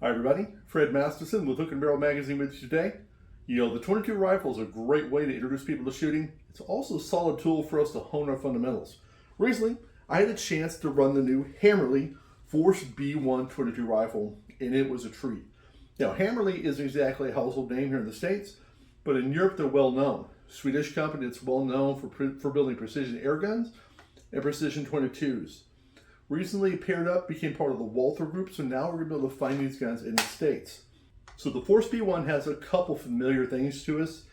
Hi everybody, Fred Masterson with Hook and Barrel Magazine with you today. You know, the 22 rifle is a great way to introduce people to shooting. It's also a solid tool for us to hone our fundamentals. Recently, I had a chance to run the new Hammerli Force B1 22 rifle, and it was a treat. Now, Hammerli isn't exactly a household name here in the States, but in Europe they're well known. Swedish company that's well known for building precision air guns and precision 22s. Recently paired up, became part of the Walther Group, so now we're going to be able to find these guns in the States. So the Force B1 has a couple familiar things to us,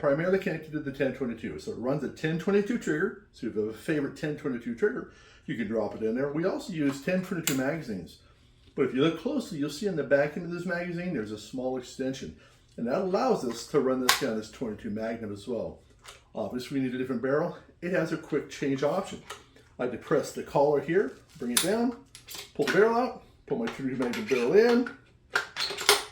primarily connected to the 1022. So it runs a 1022 trigger, so if you have a favorite 1022 trigger, you can drop it in there. We also use 1022 magazines, but if you look closely, you'll see on the back end of this magazine, there's a small extension, and that allows us to run this gun as 22 Magnum as well. Obviously, we need a different barrel. It has a quick change option. I depress the collar here, bring it down, pull the barrel out, put my 22 Magnum barrel in,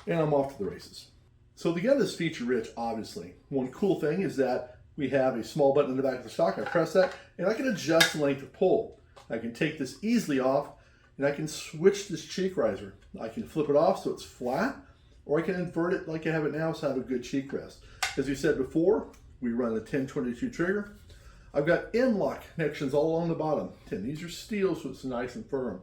and I'm off to the races. So the gun is feature rich, obviously. One cool thing is that we have a small button in the back of the stock. I press that, and I can adjust the length of pull. I can take this easily off, and I can switch this cheek riser. I can flip it off so it's flat, or I can invert it like I have it now so I have a good cheek rest. As we said before, we run a 1022 trigger. I've got M-lock connections all along the bottom, and these are steel, so it's nice and firm.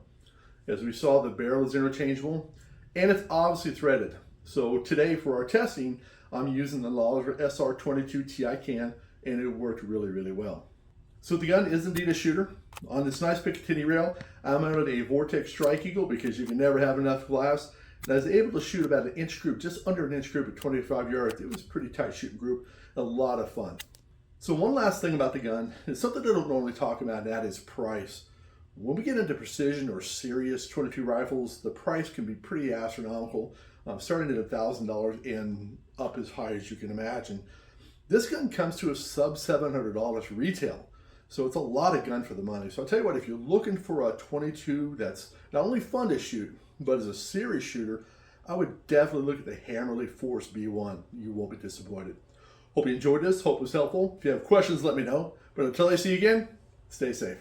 As we saw, the barrel is interchangeable, and it's obviously threaded. So today for our testing, I'm using the Lawler SR22 TI can, and it worked really, really well. So the gun is indeed a shooter. On this nice Picatinny rail, I mounted a Vortex Strike Eagle because you can never have enough glass. And I was able to shoot about an inch group, just under an inch group at 25 yards. It was a pretty tight shooting group, a lot of fun. So one last thing about the gun is something I don't normally talk about, and that is price. When we get into precision or serious 22 rifles, the price can be pretty astronomical, starting at $1,000 and up as high as you can imagine. This gun comes to a sub $700 retail, so it's a lot of gun for the money. So I'll tell you what, if you're looking for a 22 that's not only fun to shoot, but as a serious shooter, I would definitely look at the Hammerli Force B1. You won't be disappointed. Hope you enjoyed this. Hope it was helpful. If you have questions, let me know. But until I see you again, stay safe.